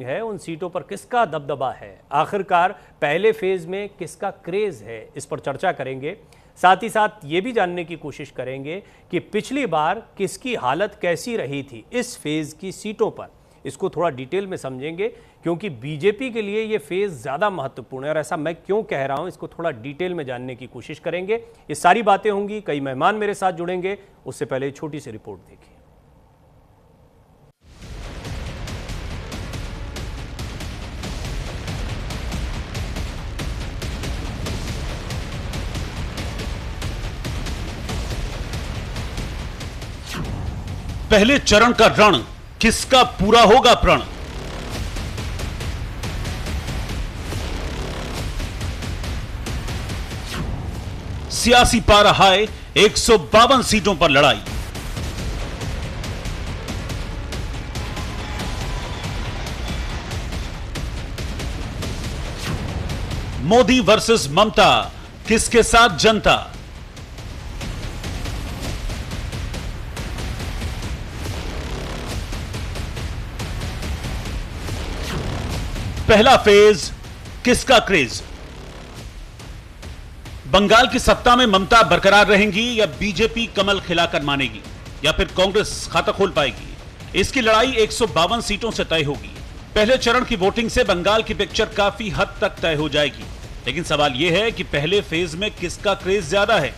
है, उन सीटों पर किसका दबदबा है, आखिरकार पहले फेज में किसका क्रेज है, इस पर चर्चा करेंगे। साथ ही साथ ये भी जानने की कोशिश करेंगे कि पिछली बार किसकी हालत कैसी रही थी इस फेज की सीटों पर। इसको थोड़ा डिटेल में समझेंगे क्योंकि बीजेपी के लिए ये फेज ज़्यादा महत्वपूर्ण है और ऐसा मैं क्यों कह रहा हूं, इसको थोड़ा डिटेल में जानने की कोशिश करेंगे। ये सारी बातें होंगी, कई मेहमान मेरे साथ जुड़ेंगे। उससे पहले छोटी सी रिपोर्ट देखिए। पहले चरण का रण, किसका पूरा होगा प्रण? सियासी पारा हाय, 152 सीटों पर लड़ाई। मोदी वर्सेस ममता, किसके साथ जनता? पहला फेज, किसका क्रेज? बंगाल की सत्ता में ममता बरकरार रहेंगी या बीजेपी कमल खिलाकर मानेगी या फिर कांग्रेस खाता खोल पाएगी? इसकी लड़ाई 152 सीटों से तय होगी। पहले चरण की वोटिंग से बंगाल की पिक्चर काफी हद तक तय हो जाएगी, लेकिन सवाल यह है कि पहले फेज में किसका क्रेज ज्यादा है।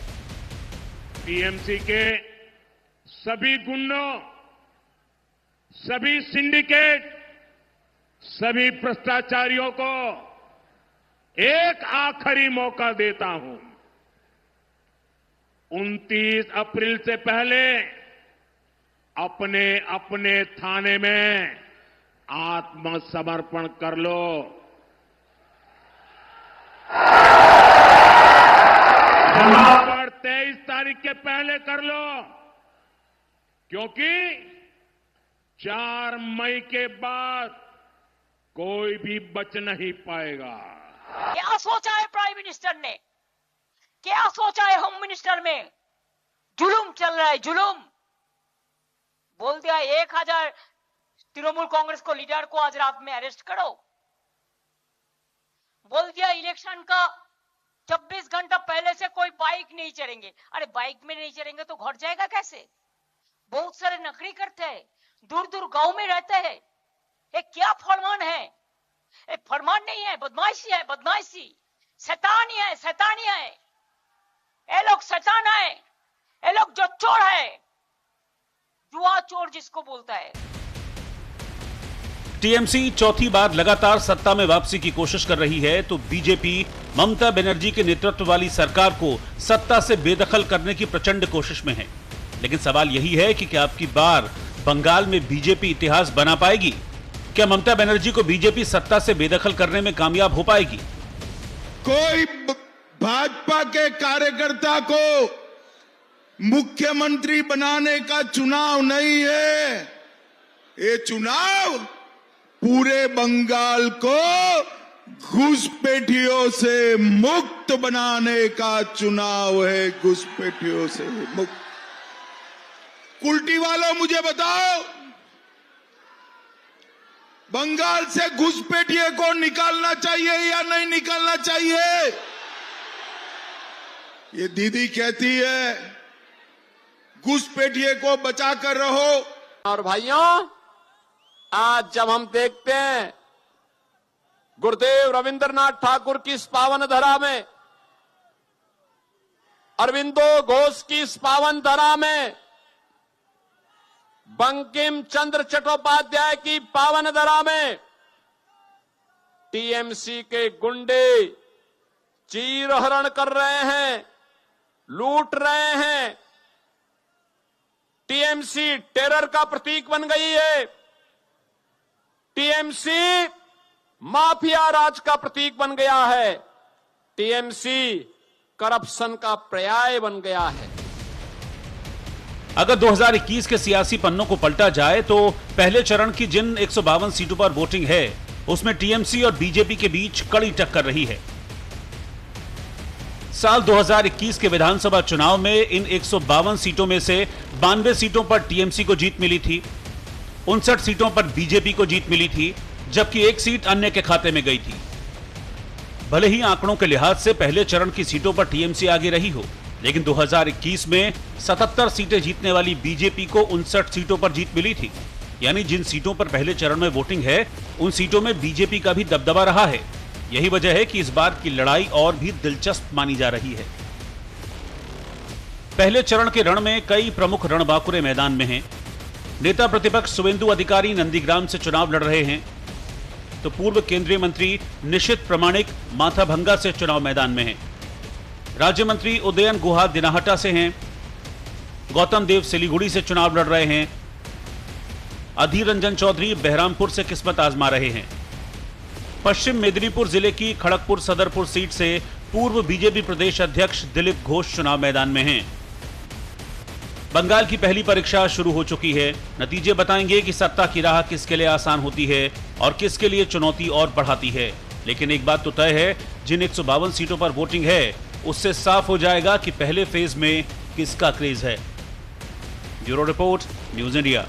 टीएमसी के सभी गुंडों, सभी सिंडिकेट, सभी भ्रष्टाचारियों को एक आखिरी मौका देता हूं। 29 अप्रैल से पहले अपने अपने थाने में आत्मसमर्पण कर लो। यहां पर 23 तारीख के पहले कर लो, क्योंकि 4 मई के बाद कोई भी बच नहीं पाएगा। क्या सोचा है प्राइम मिनिस्टर ने, क्या सोचा है होम मिनिस्टर में? जुलूम चल रहा है, जुलूम। बोल दिया 1000 तृणमूल कांग्रेस को लीडर को आज रात में अरेस्ट करो। बोल दिया इलेक्शन का 24 घंटा पहले से कोई बाइक नहीं चढ़ेंगे। अरे बाइक में नहीं चढ़ेंगे तो घर जाएगा कैसे? बहुत सारे नखरी करते हैं, दूर दूर गांव में रहते हैं। ये क्या फरमान है? ये फरमान नहीं है, बदमाशी है, बदमाशी। शैतानी है, शैतानी है। ये लोग शैतान है, ये लोग जो चोर है, जुआ चोर जिसको बोलता है। टीएमसी चौथी बार लगातार सत्ता में वापसी की कोशिश कर रही है, तो बीजेपी ममता बनर्जी के नेतृत्व वाली सरकार को सत्ता से बेदखल करने की प्रचंड कोशिश में है। लेकिन सवाल यही है कि क्या अब की बार बंगाल में बीजेपी इतिहास बना पाएगी? क्या ममता बनर्जी को बीजेपी सत्ता से बेदखल करने में कामयाब हो पाएगी? कोई भाजपा के कार्यकर्ता को मुख्यमंत्री बनाने का चुनाव नहीं है। ये चुनाव पूरे बंगाल को घुसपैठियों से मुक्त बनाने का चुनाव है। घुसपैठियों से मुक्त। कुल्टी वालों मुझे बताओ, बंगाल से घुसपैठिए को निकालना चाहिए या नहीं निकालना चाहिए? ये दीदी कहती है घुसपैठिए को बचा कर रहो। और भाइयों, आज जब हम देखते हैं गुरुदेव रविंद्रनाथ ठाकुर की इस पावन धरा में, अरविंदो घोष की इस पावन धरा में, बंकिम चंद्र चट्टोपाध्याय की पावन धरा में टीएमसी के गुंडे चीरहरण कर रहे हैं, लूट रहे हैं। टीएमसी टेरर का प्रतीक बन गई है। टीएमसी माफिया राज का प्रतीक बन गया है। टीएमसी करप्शन का पर्याय बन गया है। अगर 2021 के सियासी पन्नों को पलटा जाए तो पहले चरण की जिन 152 सीटों पर वोटिंग है, उसमें टीएमसी और बीजेपी के बीच कड़ी टक्कर रही है। साल 2021 के विधानसभा चुनाव में इन 152 सीटों में से 92 सीटों पर टीएमसी को जीत मिली थी, 59 सीटों पर बीजेपी को जीत मिली थी, जबकि एक सीट अन्य के खाते में गई थी। भले ही आंकड़ों के लिहाज से पहले चरण की सीटों पर टीएमसी आगे रही हो, लेकिन 2021 में 77 सीटें जीतने वाली बीजेपी को 59 सीटों पर जीत मिली थी। यानी जिन सीटों पर पहले चरण में वोटिंग है, उन सीटों में बीजेपी का भी दबदबा रहा है। यही वजह है कि इस बार की लड़ाई और भी दिलचस्प मानी जा रही है। पहले चरण के रण में कई प्रमुख रणबांकुरे मैदान में हैं। नेता प्रतिपक्ष शुवेंदु अधिकारी नंदीग्राम से चुनाव लड़ रहे हैं, तो पूर्व केंद्रीय मंत्री निशित प्रामाणिक माथाभंगा से चुनाव मैदान में हैं। राज्य मंत्री उदयन गुहा दिनाहटा से हैं। गौतम देव सिलीगुड़ी से चुनाव लड़ रहे हैं। अधीर रंजन चौधरी बहरामपुर से किस्मत आजमा रहे हैं। पश्चिम मेदिनीपुर जिले की खड़गपुर सदरपुर सीट से पूर्व बीजेपी प्रदेश अध्यक्ष दिलीप घोष चुनाव मैदान में हैं। बंगाल की पहली परीक्षा शुरू हो चुकी है। नतीजे बताएंगे कि सत्ता की राह किसके लिए आसान होती है और किसके लिए चुनौती और बढ़ाती है। लेकिन एक बात तो तय है, जिन 152 सीटों पर वोटिंग है, उससे साफ हो जाएगा कि पहले फेज में किसका क्रेज है। Bureau report, news India.